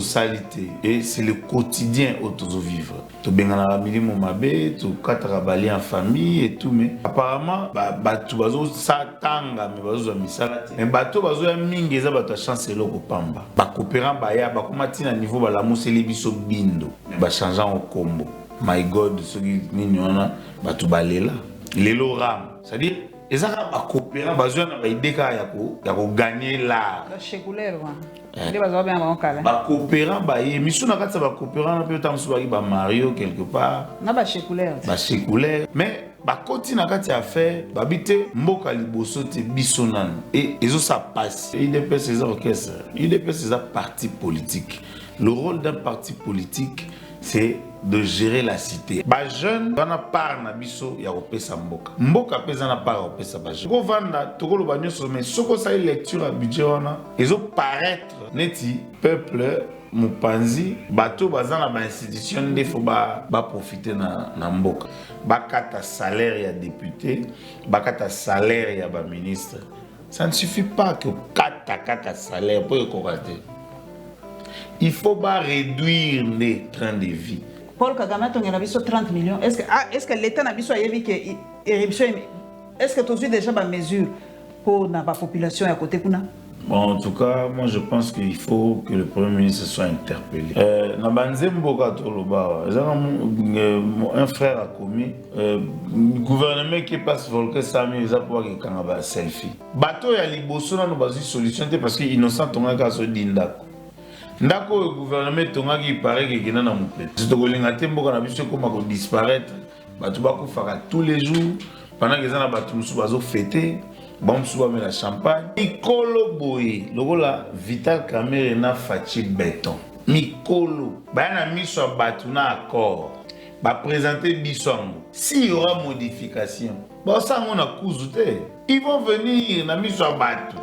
salité et c'est le quotidien où tu vivre. Tu bengana milimo mabe, tu katarabali en famille et tout, mais apparemment tu bazo satanga mais bazo misalati. Mais bato bazo ya mingi eza bato chance loko pamba. Ba coopérant baya ba komati na niveau ba la museli biso bindo. Mais ba changeant au combo. My God, ce qui nini wana bato balela. Lelo ram, c'est-à-dire ezaka ba coopérant bazo na ba ideka ya ko gagner là. La séculaire wa. Les bazo bien avant kala. Ba coopérant ba ye misu na kati ba coopérant peut tant so ba Mario quelque part. Na ba séculaire. Ba séculaire mais ba koti na kati a faire ba bité mboka liboso te bisonan et ezo ça passe. UDPS c'est orchestre. UDPS c'est un parti politique. Le rôle d'un parti politique c'est de gérer la cité. Ba jeune bana part na biso ya kopesa mboka. Mboka pesa na part kopesa ba jeune. Ko vanda tokolo ba nyoso mais soko sa lecture à budget wana ezo paraître neti peuple Mupanzi bato bazana ba institution de faut ba profiter na mboka. Ba kata salaire ya député, ba kata salaire ya ba ministre. Ça ne suffit pas que kata salaire pour écorater. Il faut pas réduire les trains de vie. Paul Kagame a 30 millions. Est-ce que l'État n'a pas dit que est-ce que tu as déjà des mesures pour la population à côté? Bon, en tout cas, moi je pense qu'il faut que le Premier ministre soit interpellé. Un frère a commis le gouvernement qui passe volker Sami, il a pouvoir qu'il y ait un selfie. Bateau ya liboso na no bazi solution parce que innocent tonga ka so dindako. Ndako le gouvernement tonga qui paraît que kina na mupete. C'est to kolinga tembo kana biso koma ko disparaître. Bato ba ko faka tous les jours pendant que ça na bato musu bazo fêter. Bon, souvent mais la champagne. Mikolo boy, logola Vital Kamerhe na Fachi béton. Mikolo, ba na miso batuna accord. Ba présenter bisongo. S'il y aura modification, bon ça on a cousouté. Ils vont venir na miso batu.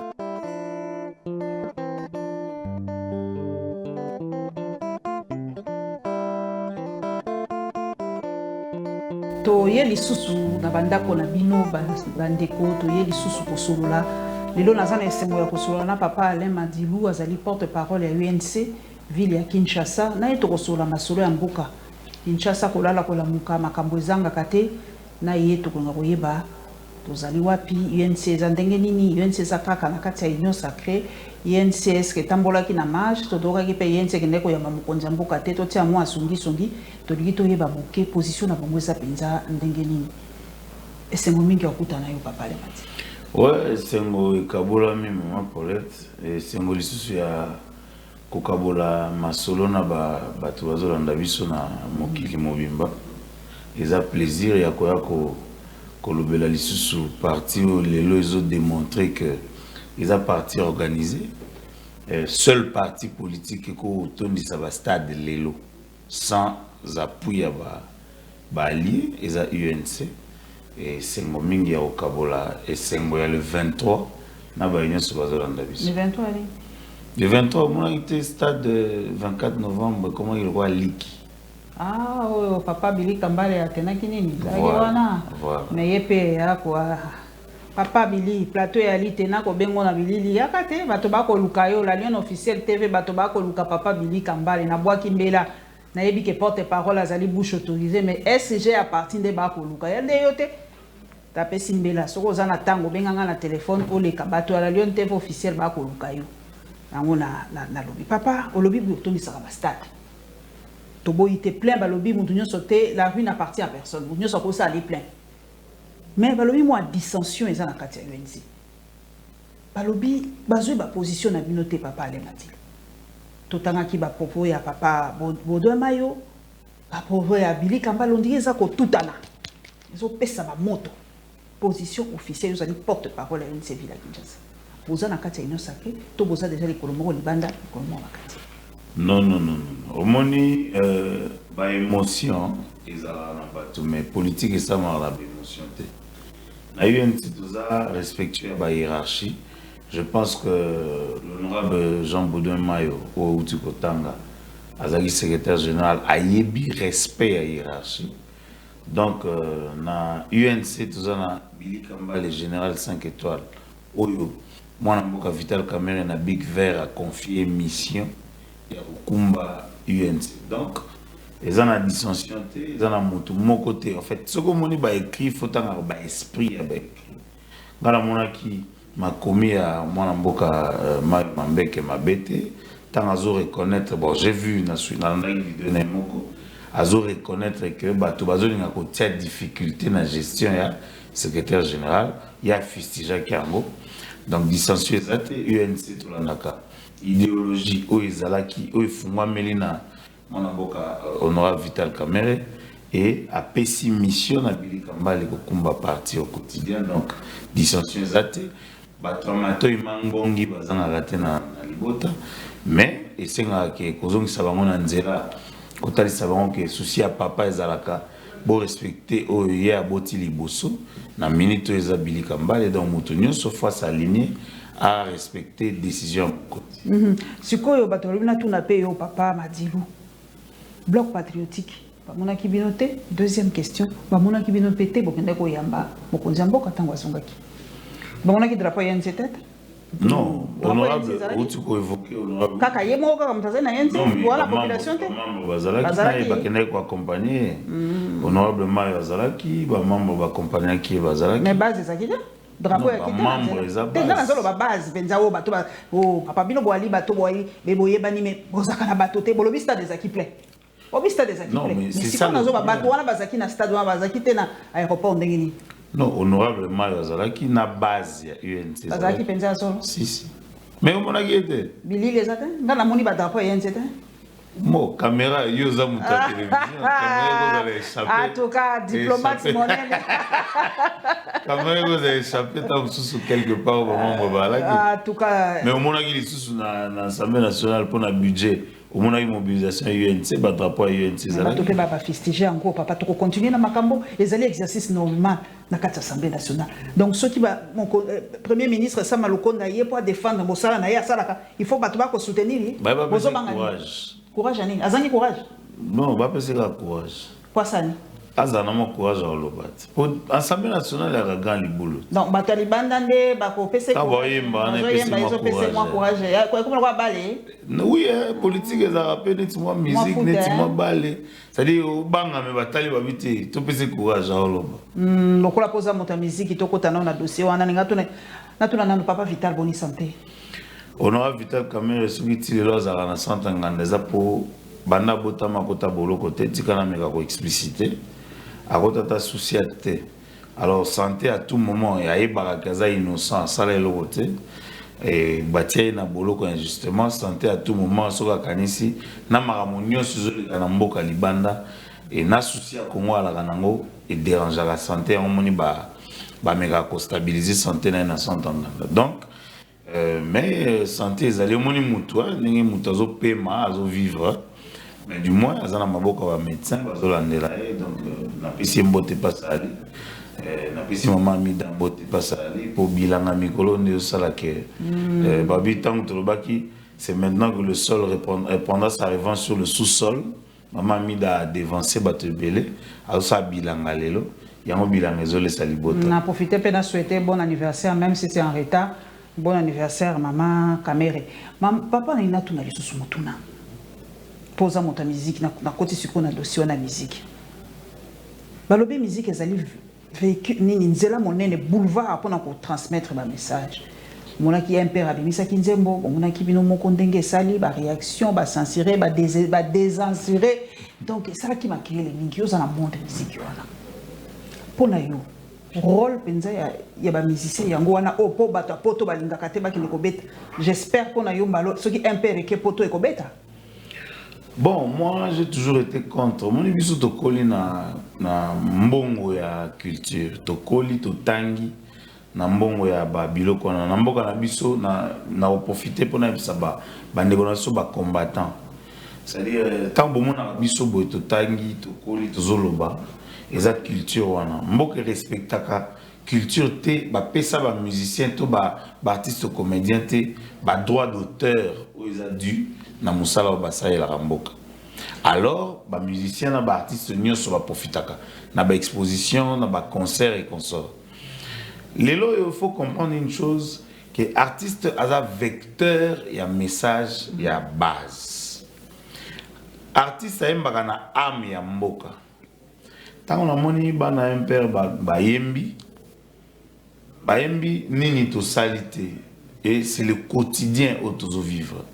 Toye lisusu na bandako na bino bandeko toye lisusu kosolola lelo naza na esengo ya kosolola na papa Alain Madilou azali porte-parole ya UNC ville ya Kinshasa na ye tokosolola masolo ya mboka Kinshasa kolala kolamuka makambo ezangaka te na ye tokonga koyeba tozali wapi UNC eza ndenge nini UNC eza kaka na kati ya union sacrée UNC eske etambolaki na marche todokaki mpe UNC ekende koyamba mokonzi ya mboka te totia mwa asungisongi tolingi toyeba moke position na bango eza mpenza ndenge nini esengo mingi ya kokuta na yo papa Alain Madilou. Ouais, esengo ekabolami mama Paulette esengo lisusu ya kokabola masolo na bato bazolanda biso na mokili mobimba eza plaisir ya koya kolobela lisusu parti lelo ezo démontrer que eza parti organisé seul parti politique ko tondisa ba stade lelo sans appui ya ba allié eza UNC et sengo mingi ya okabola et sengo ya le 23 na ba union bazolanda biso Le 23 ali. Le 23 mon été stade 24 novembre comment il voit liki. Ah oh papa Billy Kambale atenaki nini? Voilà. Mais yepe ya kwa papa Billy plateau ya litena ko bengo na bilili yakate bato bako luka yo la lion officiel TV bato bako luka papa Billy Kambale na bwaki mbela na yebi ke porte-parole azali bouche autorisée mais SG à partir de bako luka ya ndeyote tapé simbela soko za na tango benganga na téléphone pour les kabato la lion TV officiel bako luka yo nango na lobi papa o lobi butoni saka ba stade to boy te plein ba lobi mutu nyonso te la rue n'appartient à personne mutu nyonso ko ça aller plein mais ba lobi moi dissension eza na kati ya UNC ba lobi bazwe ba position na binote papa Alain Madilou totanga ki ba propos ya papa Baudouin Mayo ba propos ya Billy Kambale on dit ça ko tutana ils ont pesa ba moto position officielle ils ont porte-parole à UNC ville à Kinshasa boza na kati ya union sacrée to boza déjà les kolomoko libanda kolomoko makati. Non. Omoni ba émotion ezala na bato mais politique et ça m'a la émotion te. Na UNC toza respectueux ba hiérarchie. Je pense que l'honorable Jean Baudouin Mayo ou Utikotanga azali secrétaire général ayebi respect à hiérarchie. Donc na UNC toza na Billy Kambale général 5 étoiles oyo moi na mboka Vital Kamerhe na Big Vert a confié mission ya kokumba UNC. Donc ils ont la dissension, ils ont la moto mon côté. En fait, ce que mon ba écrit, faut avoir ba esprit avec. Dans la monarchie, m'a commis à moi mboka Mambeke Mabete, tant à reconnaître. Bon, j'ai vu dans la vidéo Nemoko, à reconnaître que bato bazoli na kotia difficulté na gestion ya secrétaire général, il y a Fistija Kiango. Donc dissension ezate UNC to lanaka. Idéologie o ezalaki o ifungwa melina mon mboka honorable Vital Kamerhe et a pessi mission na Billy Kambale ko kumba parti au quotidien. Donc dissension ezate bato amato imangongi bazanga raté na libota, mais esenga ke kozongisa bango na nzela kotalisa bango ke souci ya papa ezalaka bo respecter o ye aboti liboso na minute eza Billy Kambale, donc moto nyonso face aligné à respecter décision sikoyo bato balobina tuna pe yo papa Madilu bloc patriotique bamona kibinote. Deuxième question, bamona kibino pété bokende ko yamba mokonzi mboka tango azongaki bamona ki drapeau ya NC tête. Non, honorable, où tu peux évoquer honorable. Kaka yemo kaka mtaze na NC pour la population te. Bazalaki ba kende ko accompagner honorable Mario Bazalaki, ba membre ba accompagner qui Bazalaki. Mais base ça qui drapeau ya kita membre eza base. Tenga nzolo ba base penza o bato ba o papa bino boali bato boali beboye bani me bozaka na bato te bolobi stade des équipes plein. Obi stade des équipes plein. Mais si on nazo ba bato wana bazaki na stade wana bazaki te na aéroport ndengini. Non, honorable Mario Bazalaki na base ya UNC. Bazalaki penza solo. Si. Mais on a guetté. Billy les atteint. Ngana moni ba drapeau ya UNC te. Mo caméra yo za mutu ya télévision, caméra go za échapper. En tout cas, diplomate monene. Caméra go za échapper tant sous quelque part au moment où balaki. En tout cas, mais au moment qui sous na l'Assemblée nationale pour un budget, au moment une mobilisation UNC ba drapeau à UNC ça va. Bato pe ba festiger encore papa to continuer na makambo ezali exercice normal na kati Assemblée nationale. Donc ceux qui ba mon premier ministre Sama Lukonda yé pour défendre Mosala na ya salaka, il faut bato ba ko soutenir. Bozo courage. Courage ani, azangi courage. Non, ba pese ka courage. Quoi ça ni? Azana mo courage au lobat. Pour Assemblée nationale ya grand libulu. Donc ba Taliban ndé ba ko pese courage. Ils ont pese moi courage. Quoi comme quoi balé? Oui, politique ça rappelle net moi musique net moi balé. C'est-à-dire au banga me batali ba biti to pese courage au lobat. Lokola poza mota musique to kota na dossier wana ninga tuna na tuna na papa Vital Boni santé. Honorable Vital Kamerhe soki les lois à la santé ngandeza pour banda botama kota bolo côté tikana meka ko expliciter à kota ta souci te. Alors santé à tout moment ya yebaka kaza innocent sala le côté et batia na bolo ko injustement santé à tout moment soka kanisi na maramonio sizoli kana mboka libanda et na souci à Congo ala kanango et déranger la santé on moni ba meka ko stabiliser santé na santé nganda. Donc mais santé ezali omoni mutu ndenge mutu azopema azovivre, mais du moins aza na maboko ya médecin bazolandela ye. Donc napesi ye mbote mpasi ali napesi mama amida mbote mpasi ali mpo bilanga mikolo nde osala ke babi ntango tolobaki c'est maintenant que le sol répondra sa revanche sur le sous-sol. Mama amida a dévancé bato ebele azosala bilanga lelo yango bilanga ezolesa libota. Na profiter mpe na souhaiter bon anniversaire même si c'est en retard. Bon anniversaire, maman Kamerhe. Papa na ina tuna lisusu motuna. Posa mota musique na koti siko na dossier na musique. Balobi musique ezali véhicule nini nzela monene boulevard pour na ko transmettre ba message. Mona ki impère abimisa kinzembo, mona ki bino moko ndenge sali ba réaction, ba censurer, ba décensurer. Donc ça qui m'a créé les mingi yo za na monde musique wana. Pona yo rôle penza ya ba musicien yango wana opo bato poto balinga kate bakile kobeta. J'espère qu'on a yo mbalo ce qui impère que poto e kobeta. Bon, moi j'ai toujours été contre. Mon biso to koli na mbongo ya culture, to koli to tangi na mbongo ya ba biloko na mboka na biso na profiter pour na bisa ba ndeko na so ba combattant. C'est-à-dire tant bon na biso boy to tangi to koli to zoloba. Eza culture wana mboka respectaka culture te ba pesa ba musicien to ba artiste comédien te ba droit d'auteur ou eza dû na musala ba saela mboka. Alors ba musicien na ba artiste nyonso ba profitaka na ba exposition na ba concert et consort. Lelo il faut comprendre une chose que artiste aza vecteur et un message et à base. artiste ayembaka na âme ya mboka. Tant on a moni bana impère bayembi nini to salité et c'est le quotidien au tozo vivre.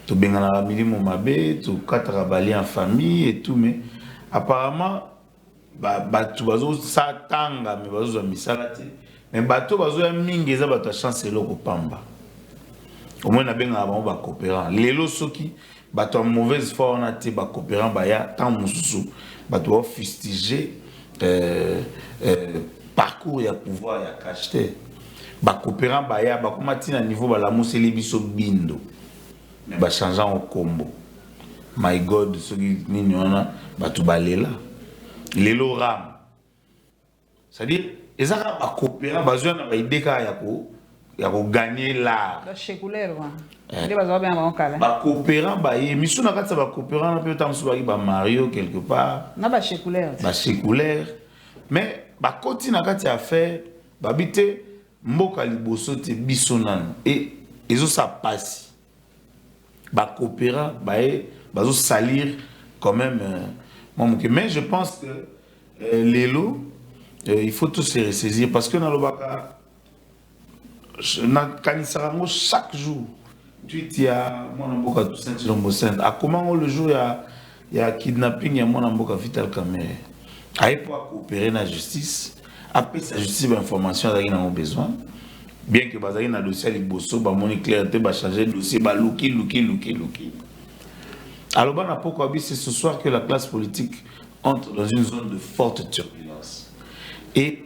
To bengana milimo mabe, to katara bali en famille et tout, mais apparemment tu bazo sa tanga mais bazo za misalate mais bato bazo ya mingi eza bato chance eloko pamba. Au moins na benga ba coopérant lelo soki bato en mauvaise foi on a té ba coopérant ba ya tant mususu bato va fustiger parcours ya pouvoir ya cacheté ba coopérant ba ya ba komati na niveau ba la museli biso bindo mais ba changeant au combo my god soki nini wana bato balela lelo ram c'est-à-dire ezaka ba coopérant bazwa na ba ideka ya ko gagner l'art ba séculaire wa les bazo bien ba kala ba coopérant ba ye misu na katsa ba coopérant na pe tamsu ba Mario quelque part na ba séculaire mais ba koti na kati affaire ba bité mboka liboso te bisonan et ezo ça passe ba coopérant ba ye bazo salir quand même mais je pense que les lots il faut tous se ressaisir parce que dans le baka chaque jour tweet ya mwana mboka Toussaint Tshilombo Saint a comment le jour il y a kidnapping ya mwana mboka Vital Kamerhe a pour coopérer na justice après sa justice information azaki na besoin bien que bazaki na dossier liboso ba moni clarté ba changer dossier ba luki alors bana pourquoi c'est ce soir que la classe politique entre dans une zone de forte turbulence et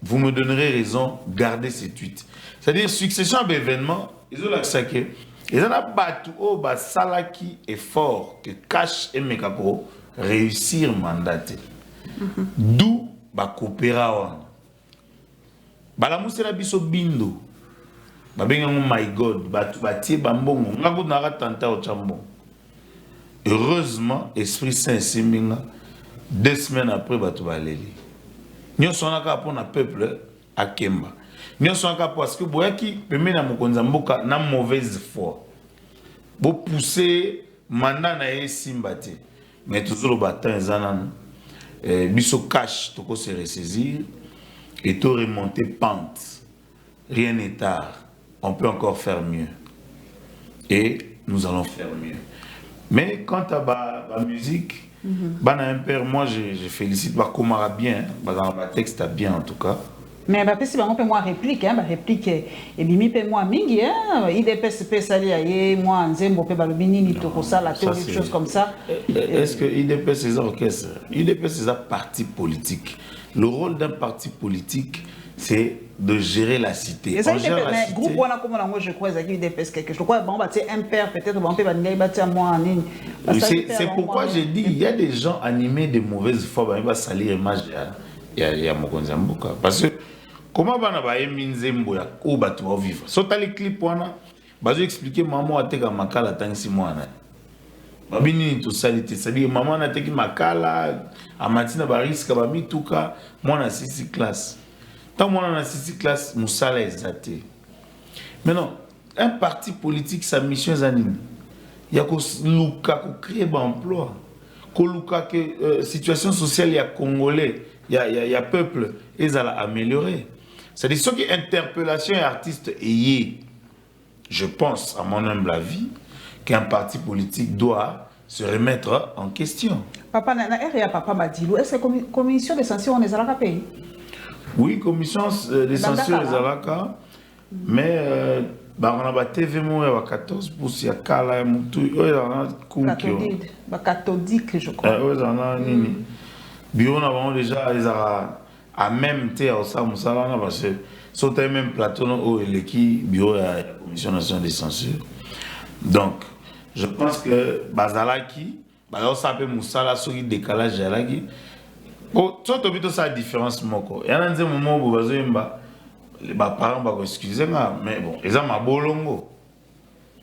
vous me donnerez raison, gardez ces tweets. C'est-à-dire, succession d'événements, ils ont l'accès. Ils ont battu au Salaki est fort que cache et Mekako réussir mandaté. D'où ba coopéra. Bala musela biso bindo. Ba benga my god, ba tie bambongo. Ngako na tanta o chambo. Heureusement, Esprit Saint Siminga 2 semaines après ba to baleli. Nous sommes là pour le peuple à Kemba. Nous sommes là parce que boyaki pembe na mokonza mboka na mauvaise foi. Bo pousser mandat na ye simbate. Mais toujours le bâton zanan biso cash toko se ressaisir et tout remonter pente. Rien n'est tard. On peut encore faire mieux. Et nous allons faire mieux. Mais quant à la musique, Bana Impère, moi je félicite Bakomara bien, dans le texte bien en tout cas. Mais si on peut moi réplique, réplique et bimi peut moi mingi, IDPS sali aye moi nzembo pe balobini ni to ça la théorie des choses comme ça. Est-ce que IDPS c'est un orchestre? IDPS c'est un parti politique. Le rôle d'un parti politique c'est de gérer la cité. On gère la cité. Groupe on a comme moi je crois que IDPS quelque chose. Je crois bon bah c'est Impère peut-être bon peut bâtir moi en ligne. C'est pourquoi j'ai dit il y a des gens animés de mauvaise foi va salir image ya mokonza mboka parce que comment bana ba eminzembo ya ko batu va vivre. Sota les clips wana bazo expliquer maman ateka makala tangisi mwana. Babini to salite c'est-à-dire maman ateki makala amatina ba risque ba mituka mwana 6 classe. Tant qu'on a 6 classes, Moussala est zaté. Maintenant, un parti politique, sa mission est anime. Il y a créer un emploi. Que situation sociale, il y a Congolais, il y a peuple, ils allaient améliorer. C'est-à-dire, ce qui est interpellation et artiste, je pense, à mon humble avis, qu'un parti politique doit se remettre en question. Papa, papa Badilou, est-ce que la commission des sanctions, on les a payés? Oui, commission de censure des alaka, mais on a TV à 14 pouces, il y a Kala, Moutou, cathodique, je crois. Oui, on a nini. Bureau on a déjà à même thé au Samoussala, parce que sur le même plateau, où il est bureau de la commission nationale de censure. Donc, je pense que Bazalaki, on s'appelle Moussala, sur le décalage de oh, tu as ça différence moko. Il y a un moment où les parents vont excuser mais bon, ils ont ma bolongo.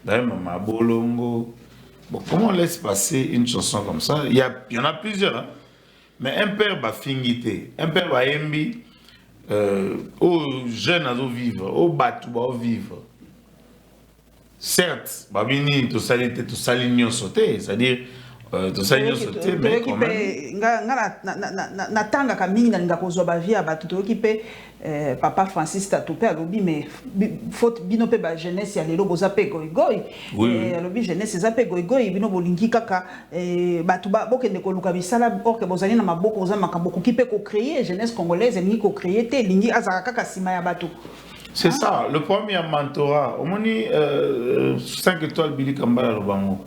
D'ailleurs, ma bolongo. Bon, comment on laisse passer une chanson comme ça? Il y en a plusieurs, hein? Mais un père va fingiter, un père va embi, aux jeunes à vivre, aux bateaux à vivre. Certes, babini tout salignon sauté, c'est-à-dire tout ça ils sauté mais quand même na tanga kamingi na linga kozwa ba via ba to ki pe papa Francis Tatope alobi mais faute bino pe ba jeunesse ya lelo boza pe goigoi alobi jeunesse za pe goigoi bino bolingi kaka batu ba bokende ko luka bisala orke bozali na maboko za makambo ko ki pe ko créer jeunesse congolaise ni ko créer te lingi azaka kaka sima ya batu. C'est ça, le premier mentorat. Au moins, 5 étoiles Billy Kambala Lobango.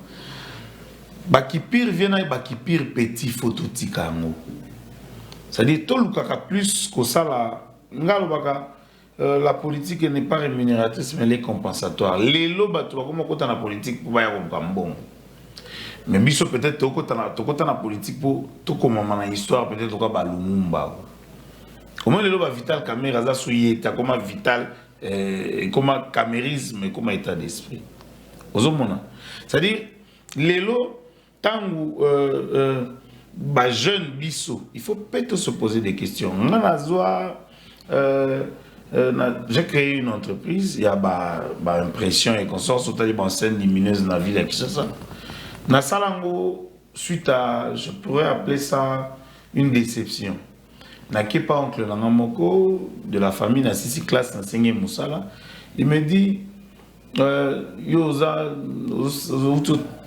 Bakipir vient à Bakipir petit photo tikango. C'est-à-dire, tout le cas plus que ça, la politique n'est pas rémunératrice, mais elle est compensatoire. Les lots, tu vois, comment la politique pour voir comme bon. Mais biso peut-être, tu as la politique pour tout comme une histoire, peut-être, tu as Lumumba. Comment les lois vital caméra souillé t'as comme vital comme camérisme comme état d'esprit. C'est-à-dire les lois tant où bah jeune bisso il faut peut-être se poser des questions. J'ai créé une entreprise il y a bah impression et consort sur les scène lumineuse dans la ville et tout ça. Na salango suite à je pourrais appeler ça une déception. N'aki pas oncle Nangamoko de la famille na 6 classe enseigné Moussala. Il me dit yoza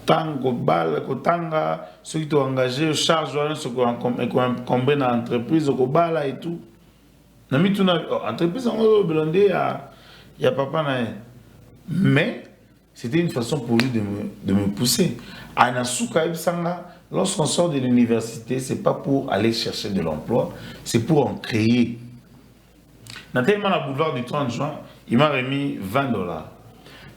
tango bal kotanga ceux qui t'ont engagé charge ce qu'on dans entreprise au bala et tout. Na mi tuna entreprise en blondé il y a papa na mais c'était une façon pour lui de me pousser. Anasuka ibsanga lorsqu'on sort de l'université, c'est pas pour aller chercher de l'emploi, c'est pour en créer. Nathalie à boulevard du 30 juin, il m'a remis $20.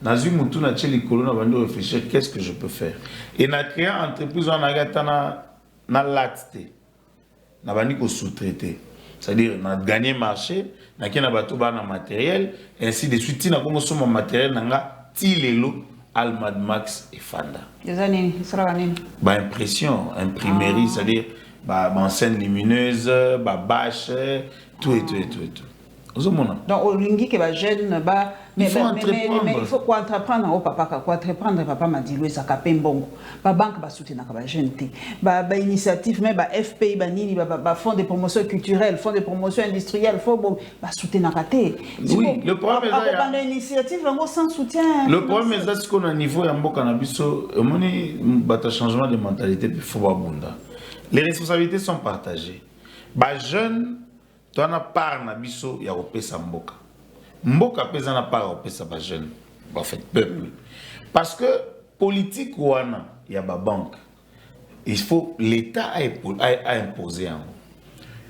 Nazu Moutou na tcheli kolo na bando réfléchir qu'est-ce que je peux faire. Et na créé une entreprise en agatana na latte. Na bandi ko sous-traiter. C'est-à-dire na gagner marché, na kena bato ba na matériel et ainsi de suite na comme somme matériel nanga tilelo Almad Max et Fanda. Bah impression, imprimerie, c'est-à-dire bah scène lumineuse, bah bâche, tout. Donc au lingi que bah jeune bah mais il faut quoi entreprendre au papa quoi entreprendre papa m'a dit lui ça capé bongo ba banque ba soutenir ba jeune té ba initiative mais ba FPI ba nini ba fonds de promotion culturelle fonds de promotion industrielle faut ba soutenir raté. Oui, le problème est là il initiative on sans soutien. Le problème est là ce qu'on a niveau ya mboka na biso moni bata changement de mentalité puis faut ba bunda. Les responsabilités sont partagées. Ba jeune tu as part na biso ya opesa mboka. Mboka pesa na part opesa ba jeune. En fait peuple. Parce que politique wana ya ba banque. Il faut l'État a imposé en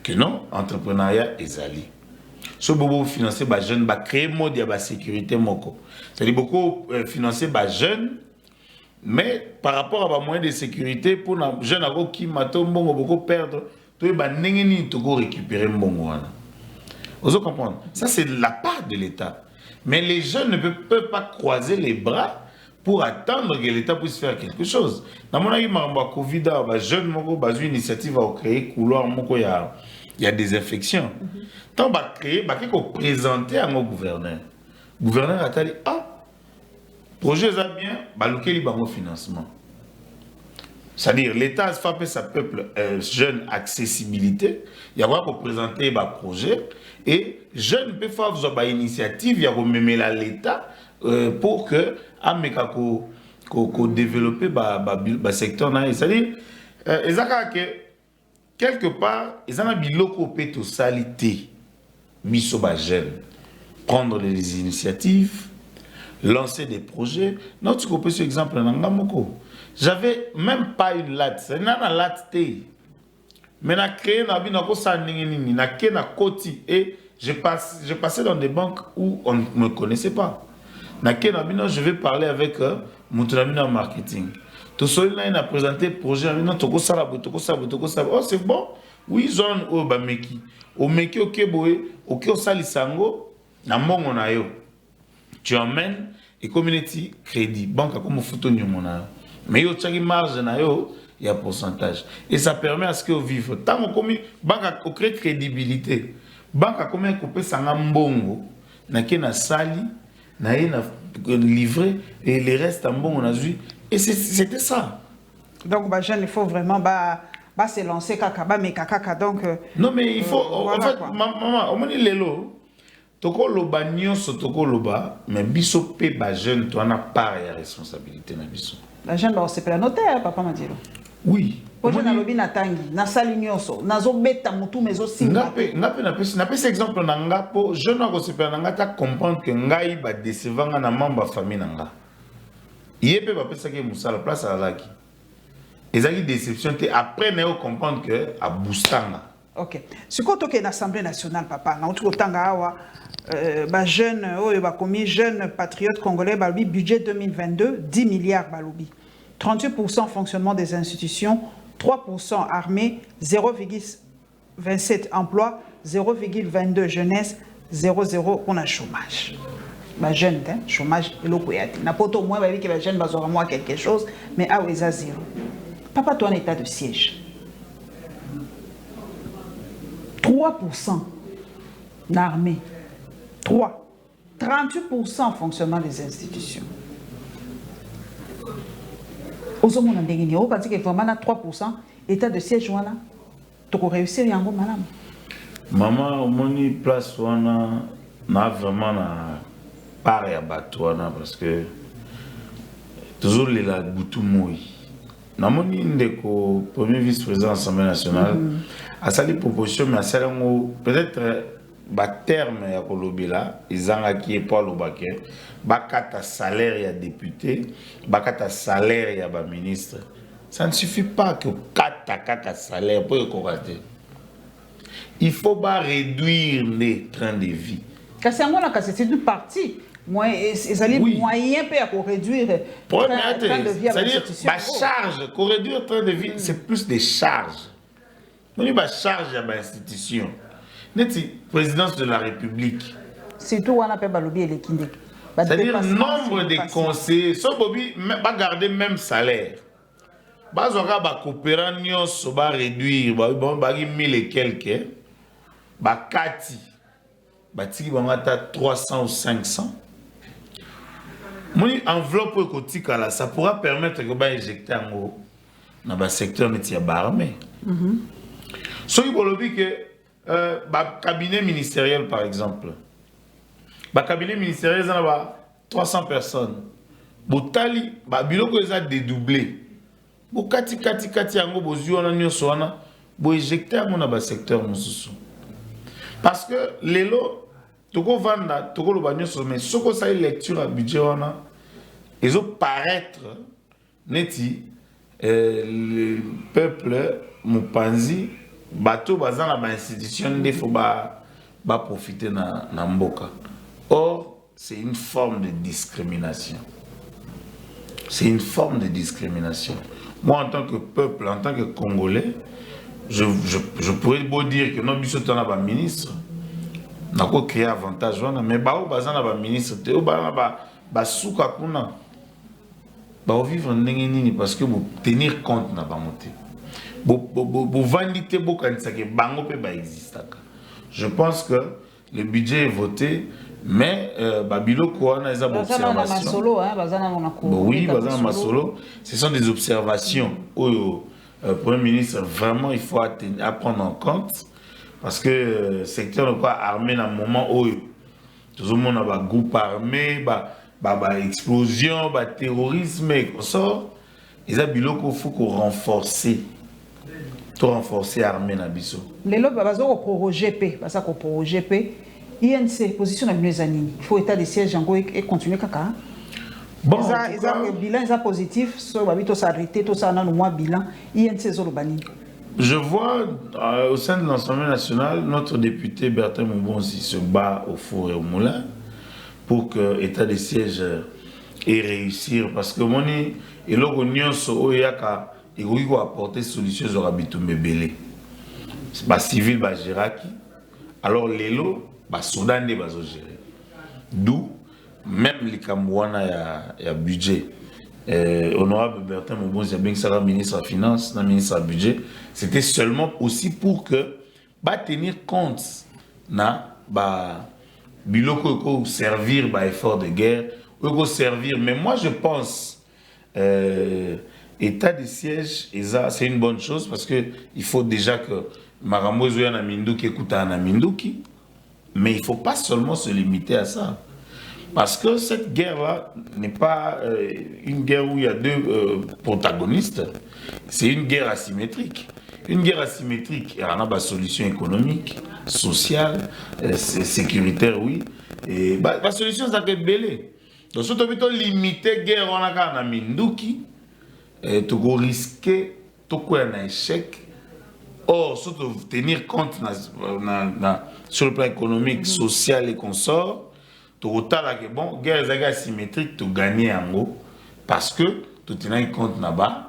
que non entrepreneuriat ezali. So bobo financer ba jeune ba créer mode ya ba sécurité moko. C'est-à-dire beaucoup financer ba jeune mais par rapport à ba moyens de sécurité pour na jeune ako ki matombo beaucoup perdre. Tu vas récupérer mon wana. Vous comprenez? Ça, c'est la part de l'État. Mais les jeunes ne peuvent pas croiser les bras pour attendre que l'État puisse faire quelque chose. Dans mon avis, Covid, les jeunes ont une initiative à créer couloir, il y a des infections. Tant on va créer, on va présenter à mon gouverneur. Le gouverneur a dit, projet est bien, il y a un financement. C'est-à-dire, l'État a fait sa peuple jeune accessibilité. Il y a pour présenter un projet. Et jeunes peuvent faire une initiative, il y a même l'État pour que développer le secteur. C'est-à-dire, quelque part, ils ont un biloko péto salité. Misoba jeune. Prendre les initiatives, lancer des projets. Notre copain, par exemple, Nangamoko. J'avais même pas une latte. C'est une latte. Mais j'ai créé un koti et je passais dans des banques où on ne me connaissait pas. Je vais parler avec mon en marketing. Tout seul, il a présenté le projet. Oh, c'est bon? Oui, zone au Bameki. Au Meki, ok, au Salisango, na mongo na yo. Tu emmènes et community crédit. Banque comme photo nyomona. Mais yo tchaki marge na yo, il y a pourcentage. Et ça permet à ce que vivre. Tant qu'on banque a créé crédibilité. Banque a combien coupé sanga mbongo, na kena sali, na livré et les restes en bon on a vu. Et c'était ça. Donc, bah, jeune, il faut vraiment se lancer kaka, mais kaka. Donc, non, mais il faut. voilà, en fait, quoi. maman, on dit lelo. Toko loba nyonso toko loba, mais biso pe ba jeune, toi na part ya responsabilité na biso. La jeune, bah, c'est pas la notaire, papa m'a dit. Oui. Pour je na lobi na tangi, na sali nyonso, na zo beta mutu mezo simba. Ngape na pesi exemple na nga po jeune ko sepela na nga ta comprendre que ngai ba décevanga na membre famille na nga. Yé ba pesa ke musala place à laki. Ezaki déception te après na yo comprendre que a boostanga. Ok. Ce qu'on toque l'Assemblée nationale, papa, na tout autant gawa, jeune, commis jeune patriote congolais, balubi budget 2022, 10 milliards balubi. 38% fonctionnement des institutions, 3% armée, 0,27 emploi, 0,22 jeunesse, 0,0 on a chômage. Jeune, chômage, et l'okoyati. N'a pas au moins que la jeune va moi quelque chose, mais ah oui, ça zéro. Papa, toi en état de siège. 3% l'armée. 3. 38% fonctionnement des institutions. Aux hommes, on a gagné. On dit que vraiment 3% état de siège, tu peux réussir, yango madame. Maman, on place wana na vraiment na part ya batouana parce que toujours les la boutou moi. Namoni ndeko premier vice-président de l'Assemblée nationale a sali proposition mais a sali peut-être ba terme ya kolobela izanga qui est pas lobake bakata salaire ya député bakata salaire ya ba ministre. Ça ne suffit pas que kata salaire pour corriger. Il faut pas réduire les trains de vie. C'est une partie. Moyen pour réduire le train de vie à l'institution. C'est-à-dire, pour réduire le train de vie, c'est plus des charges. On dit charge à l'institution. Présidence de la République. Surtout, on appelle Balobi et les Kinde. C'est-à-dire, nombre de conseillers, sans Bobby, pas garder le même salaire. Bazoka ba coopérant nyonso ba réduire ba 1000 et quelques ba kati ba tiki ba ngata 300 ou 500 moni enveloppe kotika là ça pourra permettre que ba injecter en dans ba secteur neti ya barmé so il bolobi que ba cabinet ministériel par exemple ba cabinet ministériel ça ba 300 personnes botali ba biloko eza dédoublé. Bokati yango bozui wana nyonso wana bo éjecter yango na ba secteur mosusu parce que lelo toko vanda toko loba nyonso mais soko sa lecture à budget wana ezo paraître neti le peuple mupanzi bato bazana ba institution ndefo ba profiter na mboka. Or c'est une forme de discrimination. C'est une forme de discrimination. Moi, en tant que peuple, en tant que Congolais, je pourrais beau dire que non, bisous t'en as ministre, n'a pas créé avantage, mais bah, bazan a ministre, te bah souka kuna, bah vivre n'engeni parce que vous tenir compte n'a pas monté, vous vanité beaucoup quand ça que bango peut pas exister. Je pense que le budget est voté. Mais Babilo Kouana, ils ont observations. Oui, Masolo. Ce sont des observations où le Premier ministre, vraiment, il faut prendre en compte. Parce que le secteur de armé, dans le moment où tout le monde a un groupe armé, explosion, terrorisme et tout ça, ils ont faut qu'on renforcer. Renforcer l'armée na biso. Les lois bazo proroger P, parce qu'on proroger P. INC position na les années. Il faut état de siège en et continuer kaka. Bon, le bilan est positif, so babito s'arrêter tout ça dans le mois bilan INC zolobani. Je vois au sein de l'Assemblée nationale notre député Bertin Moubonzi se bat au four et au moulin pour que l'état de siège ait réussir parce que moni et logo nyonso oyaka et oui apporter solution aux habitants belé. Ba civil ba jiraki. Alors lelo ba Soudan de bazo gérer. D'où même les Cambouana y a budget. Honorable Bertin Moubonzi, bien que ça ministre de la Finance, ministre du Budget, c'était seulement aussi pour que bah tenir compte na bah biloko servir bah effort de guerre, servir. Mais moi je pense état de siège, c'est une bonne chose parce que il faut déjà que Marambo Zoya na Minduki écoute na Minduki, mais il ne faut pas seulement se limiter à ça. Parce que cette guerre-là n'est pas une guerre où il y a deux protagonistes, c'est une guerre asymétrique. Une guerre asymétrique, il y a une solution économique, sociale, sécuritaire, oui. Et la solution, c'est que belé. Donc, si tu veux limiter la guerre, on a un Minduki, tu risquer un échec. Or, si tu veux tenir compte sur le plan économique, social et consort, tu as que bon, guerre asymétrique, tu gagnes en gros, parce que tu tiens compte là-bas.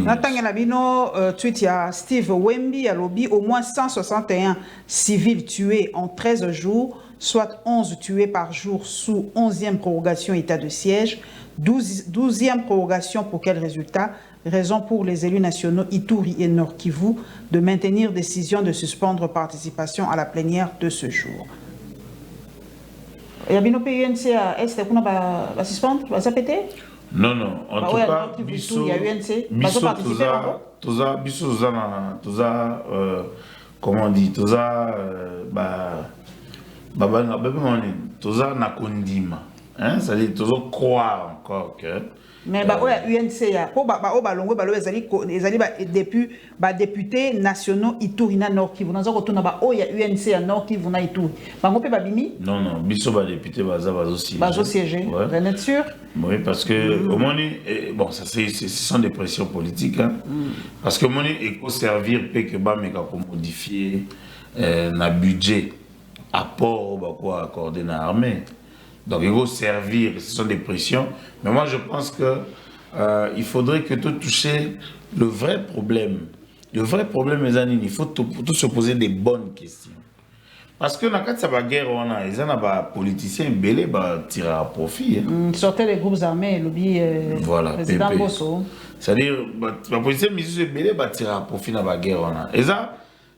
Natangela bino tweet ya Steve Wemby à lobby au moins 161 civils tués en 13 jours, soit 11 tués par jour sous 11e prorogation état de siège, 12e prorogation pour quel résultat? Raison pour les élus nationaux Ituri et Nord Kivu de maintenir décision de suspendre participation à la plénière de ce jour. Et bino PUNC à Est pour va suspendre, va s'appeler? Non, non, en tout cas, comment on dit, na kondima, hein, ça veut dire toujours croire encore que. Mais UNC pour députés nationaux Iturina Nord Kivu nous avons UNC Nord Kivu na Ituri bango pe babimi non non biso ba député bazo siéger vous êtes sûr? Oui, parce que au moins bon ça ce sont des pressions politiques hein, parce que moni il faut servir que ba meka pour modifier na budget apport ba quoi accorder na armée. Donc il faut servir, ce sont des pressions. Mais moi je pense que il faudrait que tu touches le vrai problème. Le vrai problème, mes amis, il faut tout se poser des bonnes questions. Parce que dans la guerre, on a des politiciens belés tirent à profit. Sortez les groupes armés, lobby voilà, président Bosso. C'est-à-dire, les politiciens belés tirent à profit dans la guerre. Et ça,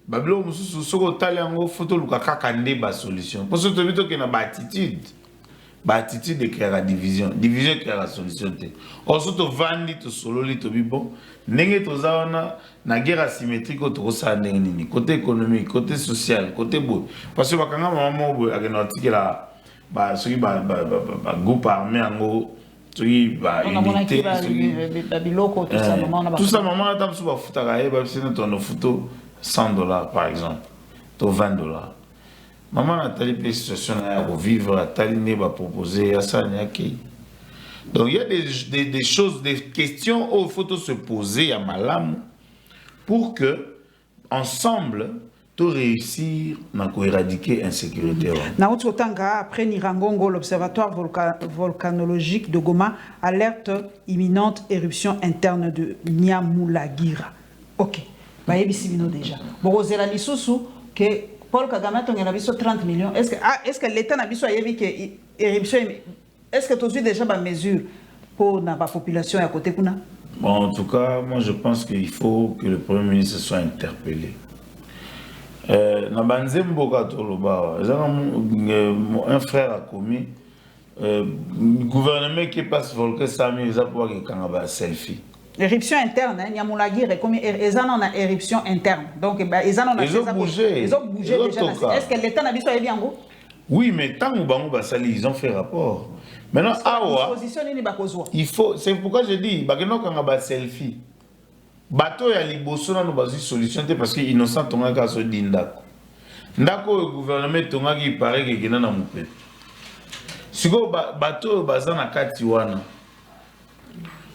Bablo, si vous avez une photo, vous avez une solution. Parce que vous avez une attitude. Attitude de créer la division créer la solution. Ensuite, tu vends, tu solo, tu vis bon. N'engagez pas na guerre asymétrique côté économique, côté social, côté beau. Parce que quand maman a un article là, groupe armé en gros, unité, tout ça maman a tam suba futagaye, c'est notre photo $100 par exemple, $20. Maman Nathalie peut situation à revivre, Nathalie n'est pas proposée à ça. Donc il y a des choses, des questions où il faut se poser à Malam pour que ensemble tout réussir à éradiquer l'insécurité. Après Nirangongo, l'observatoire volcanologique de Goma alerte imminente éruption interne de Nyamulagira. Ok, bah déjà. Bon, vous avez que Paul Kagame a 30 millions. Est-ce que l'État n'a pas dit que éruption? Est-ce que tu as déjà des mesures pour la population à côté? Bon, en tout cas, moi je pense qu'il faut que le Premier ministre soit interpellé. Un frère a commis le gouvernement qui passe volcan Sami, il a pour un selfie. Éruption interne, Nyamulagira est comme ils ont une éruption interne. Donc ils ont bougé. Ils ont bougé déjà. Est-ce que l'État n'a pas bien go? Oui, mais tant que ils ont fait rapport. Maintenant, il faut, c'est pourquoi je dis, quand on a selfie, bateau ya liboso na no solution parce que innocent tonga ka so dindako. Ndako le gouvernement tonga qui paraît que kina na mupe. Siko bateau baza na kati wana.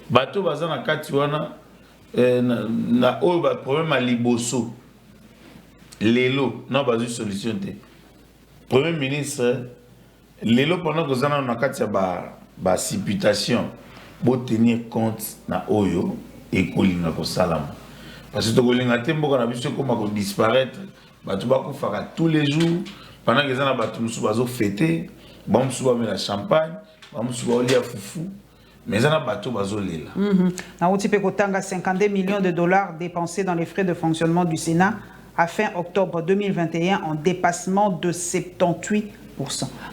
Bateau baza na kati wana na o ba problème à liboso. Lelo na bazu solution te. Premier ministre lelo pendant que zana na kati ya ba supputation bo tenir compte na oyo et kolinga ko salama. Parce que kolinga te mboka na biso koma ko disparaître, batu ba ko faka tous les jours pendant que zana batu musu bazo fêter, ba musu ba mela champagne, ba musu ba olia fufu. Mais zana bato bazo lela. Na utipe kotanga 52 millions de dollars dépensés dans les frais de fonctionnement du Sénat à fin octobre 2021 en dépassement de 78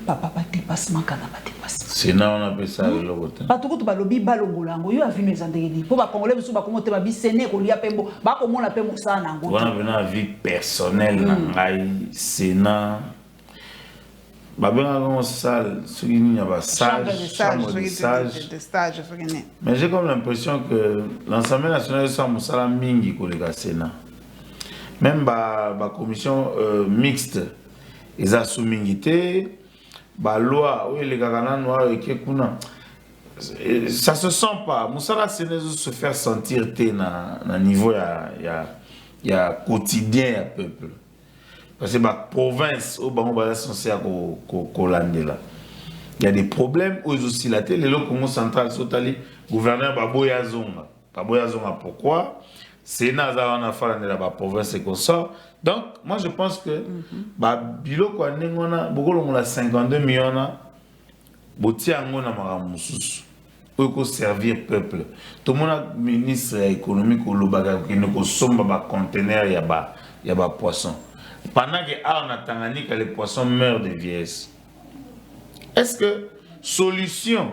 Papa, pas dépassement, pas dépassement. C'est là on appelle ça le logo. Pas tout le lobby balongolango, yo a vu mes andéli. Pour pas congolais, vous comment te va bisséné, qu'on lui a pembo, bah comment on appelle ça nango. On a venu à vie personnelle, nangai, Sénat. Bah ben avant ça, ce qui n'y a pas chambre de stage. Mais j'ai comme l'impression que l'Assemblée nationale est sans moussala mingi pour les Sénat. Même la commission mixte, ils ont soumis la loi, oui, les gars noirs et qui ça se sent pas. Moussala Sénat se faire sentir na niveau il y a quotidien à peuple. Parce que la province, au Bango est censé là. Il y a des problèmes où ils aussi la télé, le Congo central, le gouverneur Baboya Zonga. Baboya Zonga, pourquoi? Sénat a fait la province et qu'on sort. Donc, moi je pense que Bilo quoi, on a beaucoup de 52 millions, Botia on a Maramoussous. Pour servir le peuple. Tout le monde a ministre économique ou l'Obaga qui ne consomme pas de conteneurs, il y a des poissons. Pendant que on a Tanganyika, les poissons meurent de vieillesse. Est-ce que solution,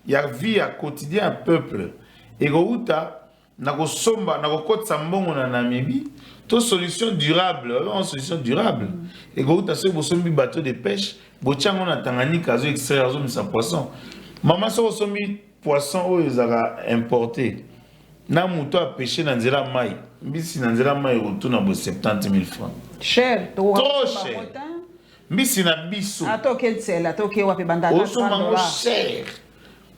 il y a vie à quotidien à peuple et Gouta, n'a pas somba, n'a pas côte sambon en Namibie, toute solution durable, une solution durable. Et Gouta, ceux qui sont mis bateau de pêche, Botiang on a Tanganyika, ils extraire sa poisson. Maman, ceux qui sont mis poisson, ils ont importé. Na mouton a pêché dans Nzela Maï. Mbisi dans Nzela Maï retourne à 70 000 francs. Cher. Trop cher. Mbisi na biso. Attends quel c'est là, attends quel wapi banda. Oso mango cher.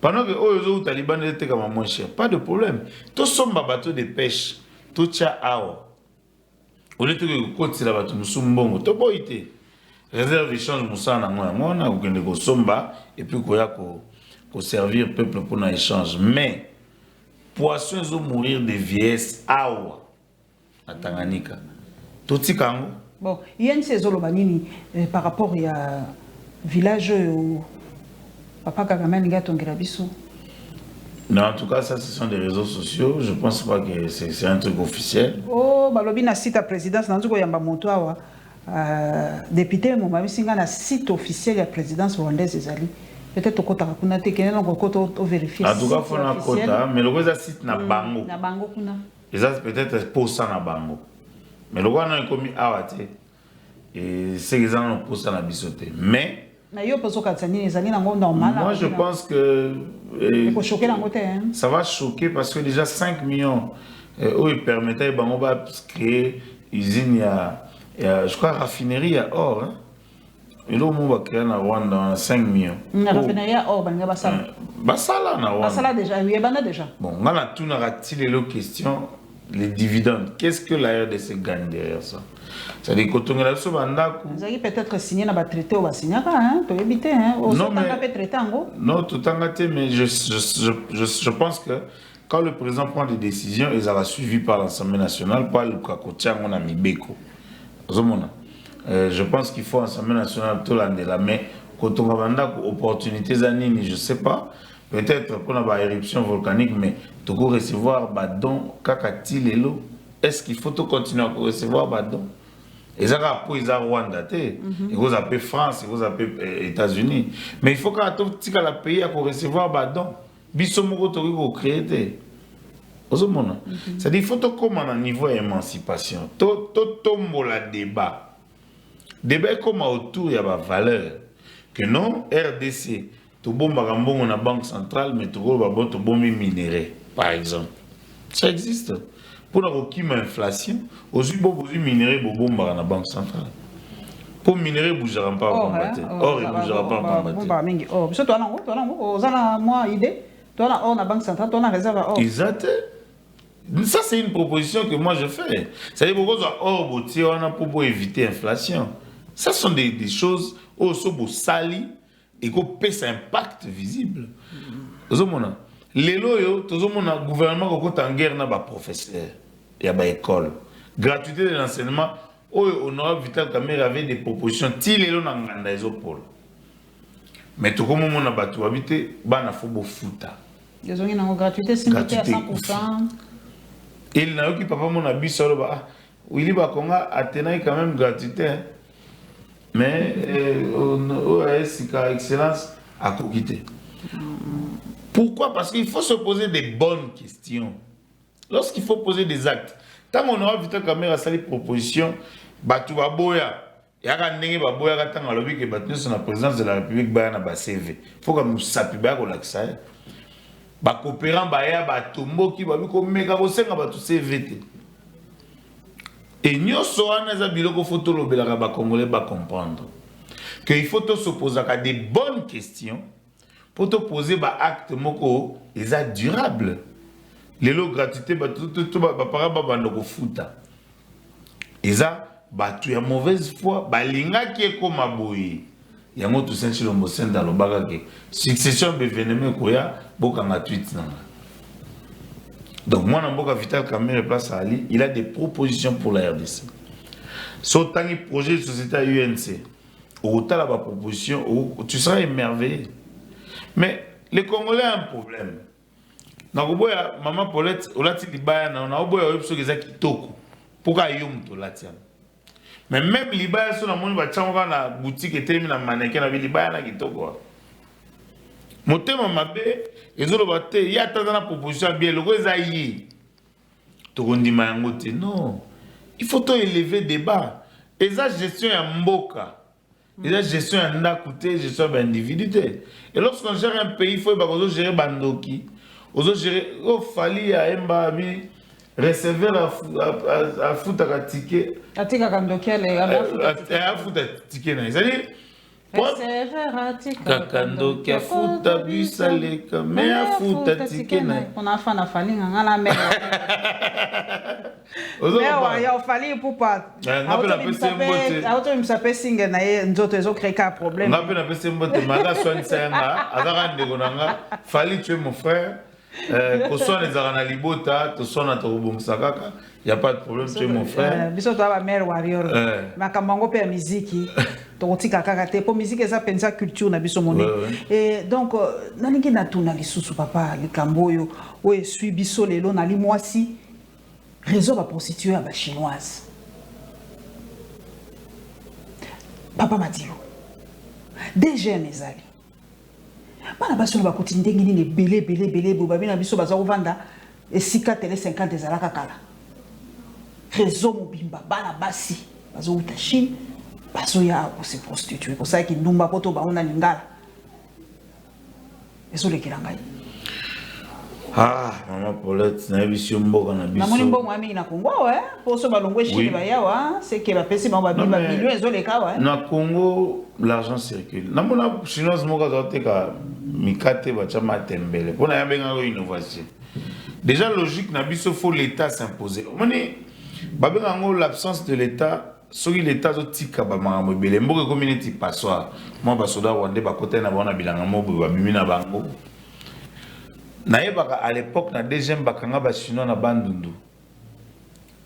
Pendant que Oyo Taliban était comme moins cher, pas de problème. Tout sommes bateau de pêche, tout tcha awa. Au lieu de côte c'est la bateau musumbongo, to boité. Réserve d'échange moussa na moi, on a aucun de somba et puis koya ko servir peuple pour un échange. Mais poissons ils vont mourir de vieillesse awa à Tanganyika. Tout kango. Bon, il y a une saison lobanini par rapport à village où Papa Kagame n'a pas de. Non, en tout cas, ça, ce sont des réseaux sociaux. Je ne pense pas que c'est un truc officiel. Oh, balobi na site à présidence, dans le yamba motoa député, mon mari singa na site officiel de la présidence rwandaise ezali. Peut-être au côté kuna te kene na côté au vérifier. En tout cas, faut na côté, mais le reste site na bango. Na bango kuna. Et ça peut-être pour ça na bango. Mais le roi n'a commis awate. Et c'est qu'ils ont pour ça na bisoté. Mais moi, je pense que ça va choquer parce que déjà 5 millions où ils permettaient de créer usine, je crois raffinerie à or. Et là, on va créer en Rwanda 5 millions. La raffinerie à or, Basala na Rwanda. Basala déjà, oui, déjà. Bon, on a tout narratif les questions, les dividendes. Qu'est-ce que la RDC gagne derrière ça? C'est-à-dire que quand on a peut-être signé dans le traité ou signé hein, tu éviter hein. Non, tout en gâté, mais je pense que quand le président prend des décisions, ils seront suivis par l'Assemblée nationale, par le Kakotia, on a mis Beko. Je pense qu'il faut l'Assemblée nationale tout l'année là, mais quand on a des opportunités, je ne sais pas. Peut-être qu'on a une éruption volcanique, mais tu peux recevoir badon, kakati lelo. Est-ce qu'il faut tout continuer à recevoir badon? Et ça, après, ils ont Rwanda, ils vont appeler France, ils vont appeler États-Unis. Mais il faut que tout le pays pour recevoir badon. Bisomoko to créer. C'est-à-dire il faut que comme à niveau d'émancipation, tout tombe la débat. Débat comme autour il y a des valeurs que non RDC, tout bon on a banque centrale, mais tout bon minéré, par exemple. Ça existe. Pour la inflation, aussi beaucoup de minerais dans la banque centrale. Pour minerais, vous ne bougera pas en combattre. Or, il ne bougera pas en combattre. Or, parce que toi, moi, idée. Toi, on a banque centrale, toi, on a réserve à or. Exact. Ça, c'est une proposition que moi je fais. C'est-à-dire que or, on a pour éviter l'inflation. Ça sont des choses où on sali et qu'on paie cet impact visible. Les loyaux, tout le monde a gouvernement qui est en guerre dans les professeurs et les écoles. Gratuité de l'enseignement, honorable Vital Kamerhe avait des propositions. Ti les loyaux dans les épaules. Mais tout le monde a battu habité, il faut beaucoup fouta. Ils ont une gratuité, c'est à 100%. Il n'a eu qui papa mon habit solo. Oui, il va quand même gratuité. Mais excellence a quitté. Pourquoi? Parce qu'il faut se poser des bonnes questions. Lorsqu'il faut poser des actes. Tant qu'on aura vu ta caméra à les propositions, Batou Baboya, il y a un nègre Baboya qui a lobby que Batou sur la présidence de la République Bayana ba CV. Il faut que nous sapions qu'on l'accès. Ba coopérant Baya Batumbo qui va lui comme méga bosenga Batou CV. Et nous sommes dans un biloko photo le belaka ba Congolais ba comprendre que il faut se poser à des bonnes questions pour te poser des actes moko les durables. Les lots gratuité ba tout ba para ba bandoko futa. Eza ba tu ya mauvaise foi ba linga qui est comme aboyi. Yango tout saint chilombo senda lo baga ke succession beveneme ko ya bokanga tweet nanga. Donc moi Namboka Vital Kamerhe place à Ali, il a des propositions pour la RDC. Sur le projet de société à UNC, où tu as la proposition, tu seras émerveillé. Mais les Congolais ont un problème. Nakoboya maman Paulette, olati libaya na oboya oyebso keza kitoko. Pourquoi yom to latian? Mais même libaya so na moni ba tchanga na boutique etelemi na mannequin na libaya na kitoko. Motema mabe ezolo bate ya tata na proposition bien loko ezayi. To kondima yango te non. Il faut to élever débat. Eza gestion ya mboka. Eza gestion ya ndakoute, gestion ya individualité. Et lorsqu'on gère un pays, il faut gérer bandoki. Ozo gérer o fali ya emba bi recevoir à futa ka ticket. Atika kandokele à futa ticket na. C'est-à-dire Kakando kia futa bisaleka mea futa tikena. On a fait na fali ngana mère. Mewa ya fali pupa. Auto msape singe na ye nzoto ezo kreka problème. Ngape na pese mbote maga soin senga azaka ndeko nanga fali tu es mon frère. Koso les arana libota to sona to bomsakaka. Il n'y a pas de problème, tu es mon frère. Biso to ba mère warrior. Makambango pe musique. Tokotika kaka te po musique eza pensa culture na biso moni. Et donc nalingi na tuna lisusu papa likambo oyo oyo sui biso lelo na limwasi réseau ba prostituée ba chinoise. Papa Matio. DG mezali. Bana baso ba koti ndengi ni belé bo babina biso baza kovanda esika télé 50 ezalaka kala. Réseau mobimba bana basi bazo uta Chine bazo ya se prostituer pour ça ki ndumba poto ba ona lingala eso le kirangai. Ah maman Paulette na biso mboka na biso na moni mbongo ami na Congo pour so balongwe Chine ba yawa c'est que ba pesi ba bimba millions eso le kawa na Congo l'argent circule na mona chinoise moka zoteka mikate ba chama tembele pona ya benga ko innovation déjà logique na biso faut l'état s'imposer moni babengango l'absence de l'état soki l'état zotika ba makambo ebele mboka community passoir moi basoda wande bakota na bana bilanga mobo babimi na bango nayebaka à l'époque na deuxième bakanga ba chinois na bandundu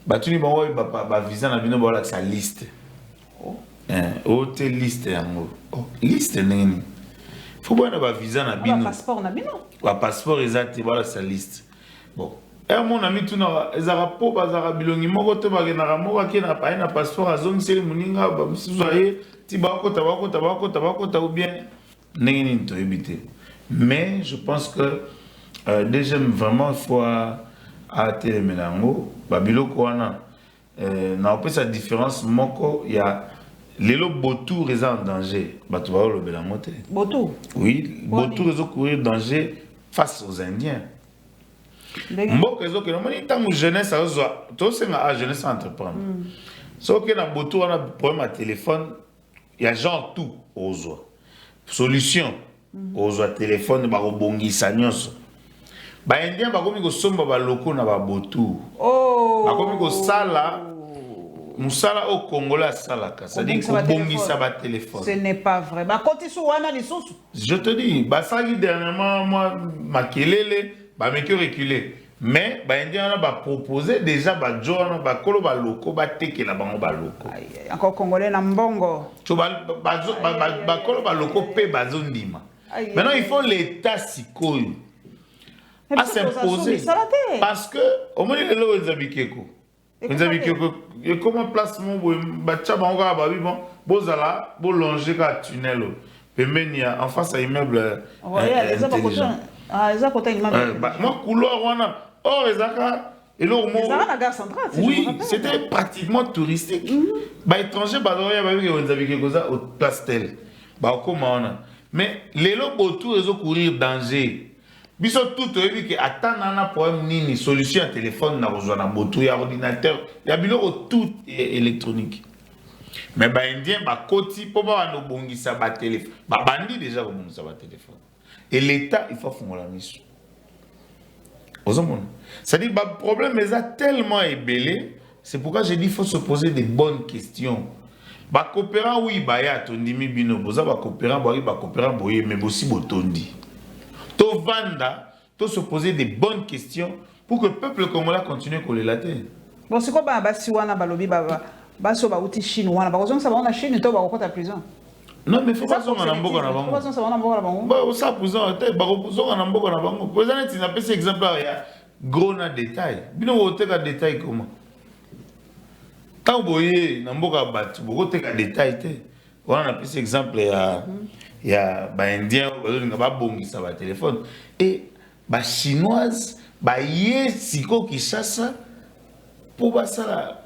batuni bango ba visa na bino ba sa liste hôtel liste yango liste nini faut bona ba visa na bino passeport na bino ba passeport exact voilà sa liste bon et mon ami tout na ezara po bazara bilongi moko to bagena moko akena pa na passeport azongi seli muninga ba msuzaye ti bakota ou bien nini to ebité mais je pense que déjà vraiment il faut arrêter les mélango ba biloko wana na opé sa différence moko il y a Lelo Botou est en danger. Batou va le Bélamote. Botou? Oui, Botou est courir danger face aux Indiens. Mbok est que nous tant jeunesse à tout c'est ma jeunesse à entreprendre. Sauf que dans Botou on a problème à téléphone, il y a genre tout aux oies. Solution aux oies téléphone ba robongi sanyoso. Ba Indien ba komi ko somba ba loko na ba Botou. Oh. Ba komi ko sala Moussala au Congolais salaka, c'est-à-dire qu'on bongisa ba téléphone. Ce n'est pas vrai. Ba koti sou wana li sousou. Je te dis, ba sali dernièrement moi makelele, ba meke reculer. Mais ba indien na ba proposer déjà ba jona ba kolo ba loko ba tekela bango ba loko. Encore Congolais na mbongo. Tu ba kolo ba loko pe bazondima. Maintenant il faut l'état sikoyo à s'imposer parce que au moins le lo ezabikeko. Et comment placement bacha bango ba bon bozala bo longer ka tunnel pemenia en face à immeuble intelligent. Ah les côté immeuble. Moi couloir wana oh ezaka et là la gare centrale. Oui, c'était pratiquement touristique. Bah étranger bah doya ba bi on avait quelque chose au pastel. Bah comment on mais les lobes autour ils ont courir danger. Biso tout oyebi que attendre na problème nini solution à téléphone na rejoindre na moto ya ordinateur ya biloko tout électronique. Mais ba indien ba koti po ba no bongisa ba téléphone. Ba bandi déjà ko bongisa ba téléphone. Et l'état il faut fongola miso. C'est-à-dire que le problème est tellement ébélé, c'est pourquoi j'ai dit qu'il faut se poser des bonnes questions. Ba coopérant oui ba ya tondimi bino boza ba coopérant boye mais aussi botondi. To vanda, to se poser des bonnes questions pour que le peuple congolais continue à coller la terre. Bon c'est quoi ba siwana balobi ba so ba uti Chine wana ba kozonga ba na Chine to ba kokota prison. Non mais faut pas zonga na mboka na bango. Faut pas zonga na mboka na bango. Ba ça prison te ba zonga na mboka na bango. Pour ça tu n'appelles exemple ya gros na détail. Bino wote ka détail comment? Tant boye na mboka batu bokote ka détail te. On a pris exemple ya ba indien ba bongisa ba téléphone et ba chinoise ba ye siko Kinshasa pour ba ça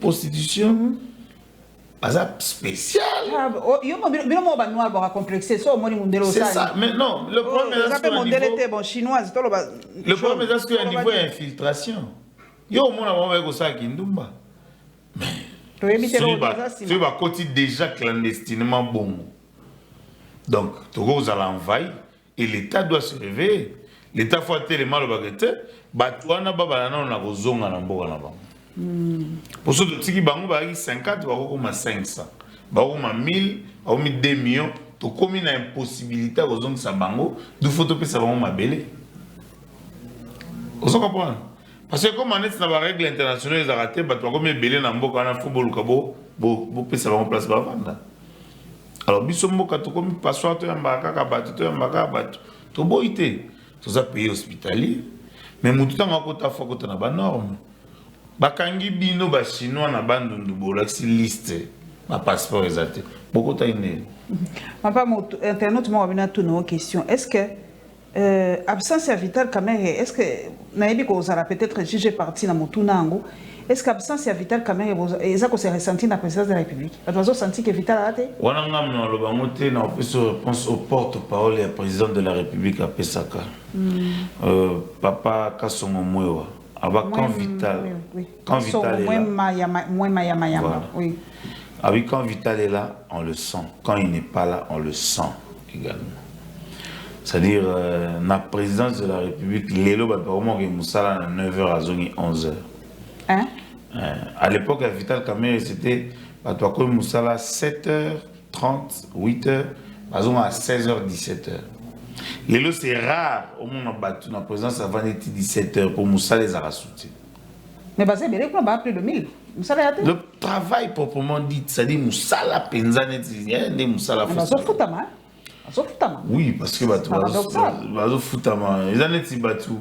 prostitution azap spécial. Yo mo ba noir ba complexé so moni mundelo ça. C'est ça mais non le problème est que modèle était bon chinoise to le problème est que au niveau infiltration yo mona ba ko ça kindumba mais tu vas côté déjà clandestinement bon. Donc, Togo vous allez envahir et l'État doit se réveiller. L'État faut tellement le baguette, batouana babalana on a rozonga na mboka na bango. Pour ceux qui bango ba 50 ba ko ma 500. Ba ko ma 1000, ba ko 2 millions, to komi na impossibilité rozonga sa bango, du photo pe sa bango mabele. Vous comprenez? Parce que comme on est dans la règle internationale, ils ont raté, bah tu vas comme belé na mboka na football kabo, bo pe sa bango place ba vanda. Alors, bisombo kato komi passoire to yambaka kabatu to yambaka batu to boité to za payer hospitalier mais mutu tanga ko ta foko na ba norme bakangi bino ba chinois na bandundu bolaxi liste ba passeport exact boko ta ine papa mo internet mo wabina tout nos questions est-ce que absence vitale Kamere est-ce que nayebi ko zara peut-être jugé parti na motuna ngo est-ce qu'absence vitale Kamere est-ce que c'est ressenti dans la présidence de la République? Tu as senti que Vital a raté? On a le bangoté na réponse au porte-parole du président de la République à Pesaka. Papa Kasongo Mwewa. Avec quand Vital. Quand Vital est là. Oui. Avec quand Vital est là, on le sent. Quand il n'est pas là, on le sent également. C'est-à-dire la présidence de la République, Lélo Baparoma Moussala à 9h à 11h. Hein? À l'époque, à Vital Kamere, c'était Moussala 7h30, 8h, à 16h, 17h. Lélo, c'est rare au monde en battu, la présidence avant 17h pour Moussala les Arasouti. Mais c'est bien qu'on a plus de 1000. Le travail proprement dit, c'est-à-dire Moussala Penzane, c'est Moussala Foutama. Oui, parce que Bazo Foutama, ils en étaient battus.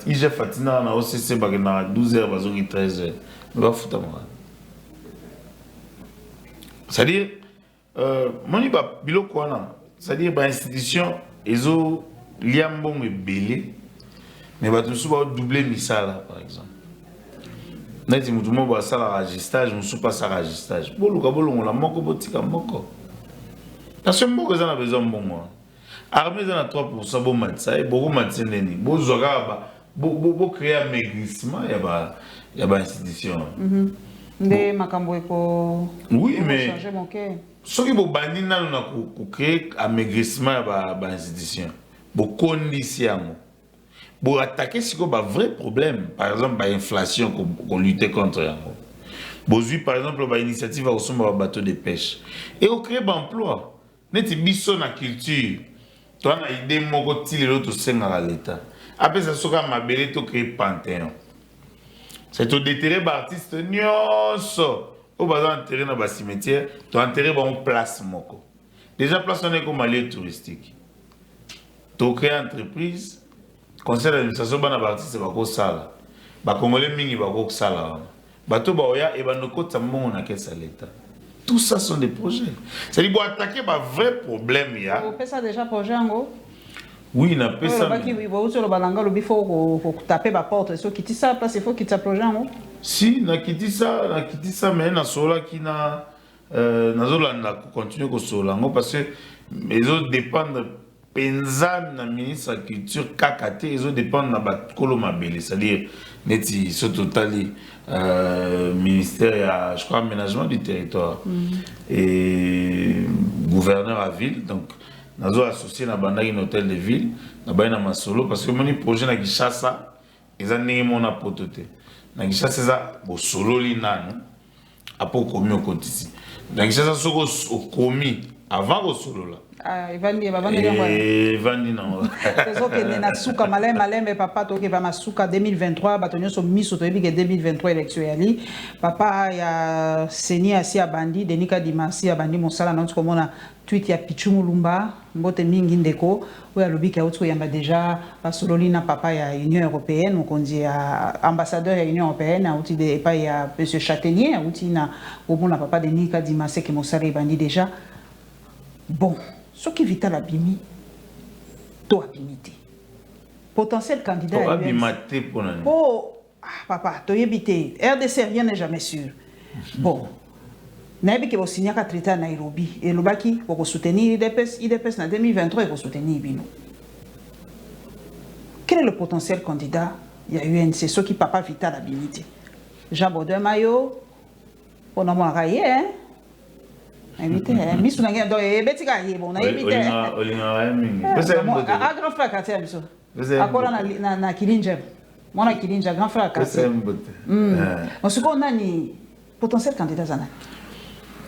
Ils ont fait na OCC à 12h, Bazo 13h. Mais Bazo Foutama. C'est-à-dire, mon iba bilo kwana, c'est-à-dire ba institution, ils ont liambon et belé, mais Bazo Souba doublé misala par exemple. Neti mutumo ba sala registrage, musu pas sa registrage. Bolo ka bolo la moko botika moko. Parce que beaucoup de gens ont besoin de moi. Armée dans 3% bon matza et beaucoup matza neni. Bon zoga bo créer un maigrissement y a ba institution. Nde makambo eko. Oui mais ce qui bo bandi na ko créer un maigrissement y a ba institution. Bo condition. Bo attaquer si ko ba vrai problème. Par exemple ba inflation qu'on lutter contre yango. Bozui par exemple ba initiative à ressemble à bateau de pêche et au créer emploi. Neti biso na culture toi na idée moko ti lelo to senga la l'état après ça soka mabele to créer panthéon c'est au déterrer ba artiste nyonso au bazan enterrer na ba cimetière to enterrer ba on place moko déjà place on est comme lieu touristique to créer entreprise conseil d'administration ba na ba artiste ba ko sala ba congolais mingi ba ko sala bato baoya et banoko tambongo na caisse à l'État. Tout ça sont des projets. C'est-à-dire pour attaquer un vrai problème ya. Vous faites ça déjà projet en oui, na pesa. Oui, vous sur le balanga le faut taper la porte, so qui ça place il faut quitter projet en. Si na kiti ça mais na sola qui na nazolanda continuer ko sola ngo parce que les autres dépendent penza na ministre de la culture kakate ils ont dépendent na bakolo mabele c'est-à-dire neti so totali ministère je crois aménagement du territoire et gouverneur à ville donc nazo associé na bandaki na hôtel de ville na baina masolo parce que moni projet na Kinshasa ils ont némé mon apototé na Kinshasa ça bo solo li nanu apo komi okotisi na Kinshasa soko okomi avant ko solo là ah Evandi non c'est que na suka malem papa to ke ba masuka 2023 batonyo so miso to ebi ke 2023 élection yali papa ya seni asi abandi denika dimasi abandi mosala na ko mona tweet ya Pichumu Lumba mbote mingi ndeko oya lobi ka otko yamba déjà basololi na papa ya Union européenne okonzi ya ambassadeur ya Union européenne outi de pa ya monsieur Châtaignier outi na omona papa denika dimasi ke mosala ebandi déjà bon. Ce qui vit à l'abimi, toi abimité. Potentiel candidat. Toi abimité pour nous. Oh, papa, toi habité. RDC, rien n'est jamais sûr. Bon, Naïbi qui va signer un traité à Nairobi et le Baki pour soutenir IDPS en 2023 et pour soutenir Ibino. Quel est le potentiel candidat? Il y a eu c'est ce qui papa vit à l'abimité. Jean Baudouin Mayo, on a moins raillé, hein? Invité, misu na ngendo betika yebo na invité. A grand frère katia misu. Akola na Kilinja. Mona Kilinja grand frère katia. Masuko nani potentiel candidat zana.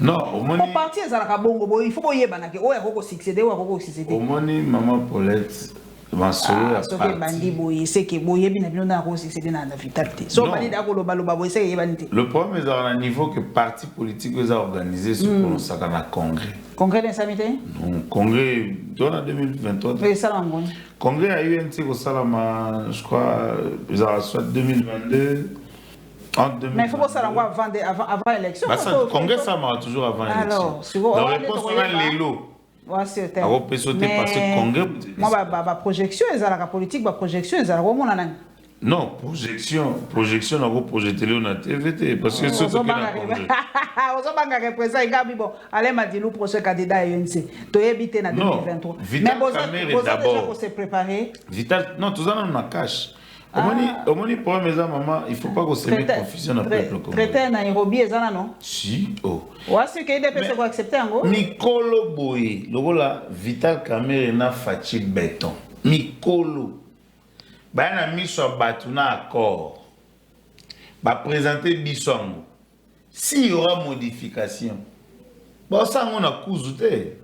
Non, omoni. Pour partir za ka bongo boy, il faut boyeba na ke oya koko succéder wa koko succéder. Omoni maman Paulette masolo ya parti. Bandi boy, c'est que boyebi na bino na ko succéder na vitalité. So bandi da ko loba boy c'est yebanité. Le problème est à un niveau que parti politique les a organisé ce qu'on s'appelle un congrès. Congrès d'insamité? Non, congrès en 2023. Oui, ça l'a bon. Congrès à UNC au Salama, je crois, soit 2022. Mais il faut que ça l'envoie avant l'élection. Le congrès, ça marche toujours avant l'élection. Alors, si vous avez les lots. Ouais, c'est un peu sauter parce que congrès. Moi, ma projection, la politique, ma projection, c'est la non, projection, on va projeter le na TVT parce que c'est ce que la congrès. Aux autres représentants, Gabi bon, allez m'a dit le prochain candidat à UNC. Tu es habité en 2023. Vital Kamerhe d'abord. Pour se préparer. Vital, non, tout ça on a cash. Au moins, pour mes maman, il ne faut pas qu'on se mette confusion dans le peuple congolais. Traité Nairobi, et ça non? Si, oh. Ouais, c'est qu'il y a des personnes qui acceptent en gros. Mikolo Boye, le voilà, Vital Kamerhe na Fachi Béton. Mikolo. Bah, on a mis sur Batuna accord. Bah, présenter Bissongo. S'il y aura modification, bah, ça, on a cousouté.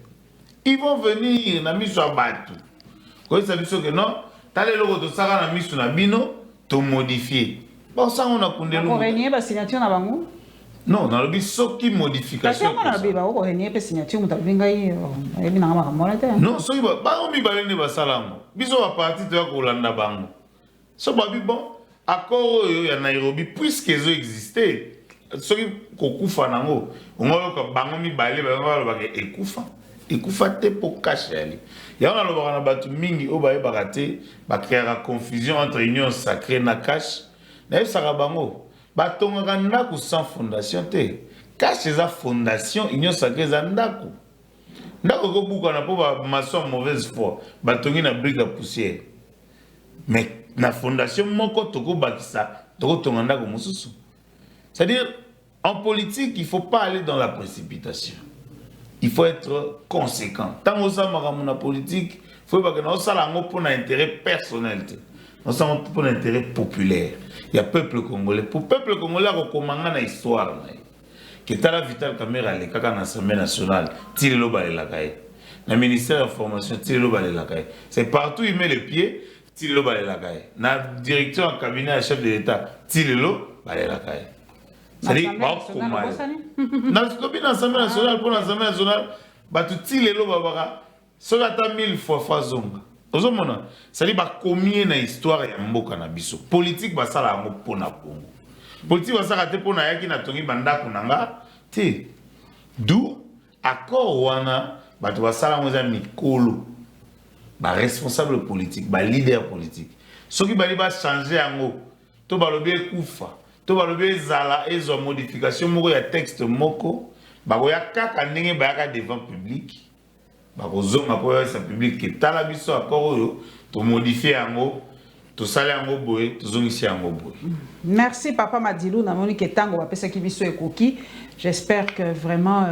Ils vont venir, on a mis sur Batu. Quand ils savent que non, t'as les logos de ça, on a mis sur Nabino, tout modifié. Bah, ça, on a coundé le. On a une signature dans le non, dans le but, ce qui modification. Non, ce qui va partir de Kolanda Bango. Ce qui bon, accord à Nairobi, puisqu'ils ont existé, ce qui Kokufa Nango, on va Bango mi balé, Ekufa. Ekufa te pour cacher. Il y a un batu mingi au baye baraté, créer la confusion entre union sacrée na cache. Naïf Sarabango. Batonga ndako sans fondation te. Cache za fondation union sacrée za ndako. Ndako ko buka na po ba maçon mauvaise foi. Batongi na brique à poussière. Mais na fondation moko toko bakisa, toko tonga ndako mususu. C'est-à-dire en politique, il faut pas aller dans la précipitation. Il faut être conséquent. Tant que ça la politique, il faut pas que nous ayons pour intérêt personnel. Nous avons pour intérêt populaire. Il y a peuple congolais. Pour le peuple congolais, on commence une histoire. Qui est à la Vital Kamerhe à l'Assemblée nationale. Tilelo Balelakaye. Le ministère de l'Information, Tilelo Balelakaye. C'est partout où il met les pieds, Tilelo Balelakaye. Le directeur en cabinet à chef de l'État, Tilelo Balelakaye. C'est-à-dire, dans l'Assemblée nationale, pour l'Assemblée nationale, Tilelo Balelakaye, ça va 1000 fois zonga. C'est-à-dire, combien d'histoires il y a mboka na biso politique, ça la pour na Congo. politique wasaka te pona yaki na tongi banda kunanga te d'où accord wana bato basala ngoza mikolo ba responsable politique ba leader politique soki bali ba changer yango to balobi ekufa to balobi ezala ezo modification moko ya texte moko bakoya kaka ndenge bayaka devant public bakozonga po sa public ke tala biso accord oyo to modifier yango to sala yango boye to zongisi yango boye. Merci papa Madilou na moni ke tango ba pesa ki biso ekoki. J'espère que vraiment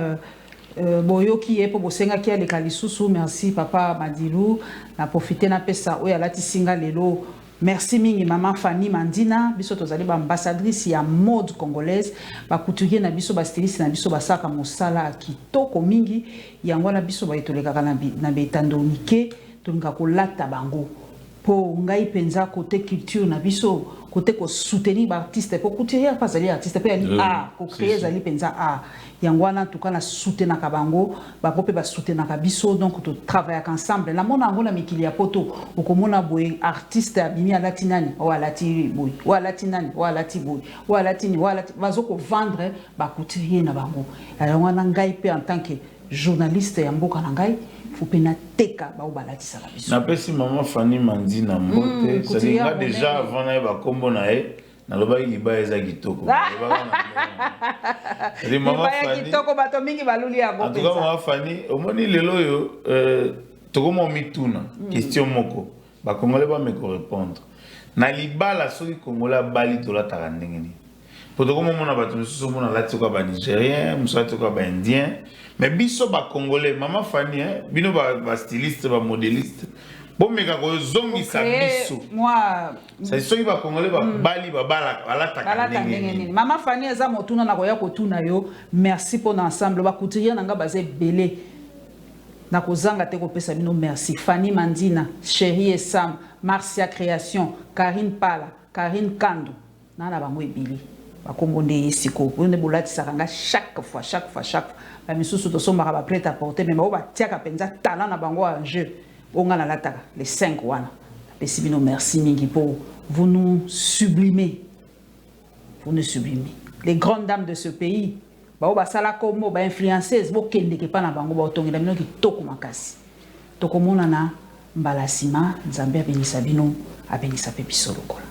boyo qui est pour bosenga ki aleka lisusu. Merci papa Madilou na profiter na pesa oyo alati singa lelo. Merci mingi maman Fanny Mandina biso tozali ba ambassadrice ya mode congolaise ba couturier na biso ba styliste na biso ba saka mosala kitoko mingi yango na biso ba etoleka na betando nike tolinga kolata bango po ngai penza côté culture na biso côté ko soutenir ba artiste po couturier pas ali artiste pe ali ko créer zali penza yango na tout cas na soutenir ka bango ba popé ba soutenir ka biso donc to travailler ensemble na mona ngona mikili ya poto okomona boy artiste abimi alati nani o alati boy o alati nani o alati boy o alati ni o alati bazoko vendre ba couturier na bango alors wana ngai pe en tant que journaliste ya mboka na ngai faut pena teka ba obalatisa la biso na pesi maman Fanny Mandina mbote ça dit déjà avant na ba kombo na e na loba liba eza kitoko les maman Fanny kitoko bato mingi baluli ya en tout cas maman Fanny omoni lelo yo tokomo mituna question moko ba congolais ba me répondre na libala soki congolais bali to la tarandenge ni potokomo mona bato mususu mona lati ko ba nigérien mususu ko ba indien. Mais biso ba congolais maman Fanny bino ba styliste ba modéliste bon meka ko zongi sa biso moi ça soki ba congolais ba bali ba bala balata ndenge maman Fanny eza motuna na koya kotuna yo merci pour ensemble ba couturier nanga baze belé na kozanga te ko pesa bino merci Fanny Mandina Chérie et Sam Marcia Création Karine Pala Karine Kando na bango ebili bakombonde yesiko bonde bolati saranga chaque fois la misusu to somba ba prête à porter mais ba tiaka penza talent na bango en jeu onga na lataka les 5 wana pesibino merci mingi pour vous nous sublimez les grandes dames de ce pays ba sala comme ba influenceuse bo kende ke pa na bango ba tongela bino kitoko makasi to komona na mbalasima nzambe abenisa bino abenisa pe biso lokola.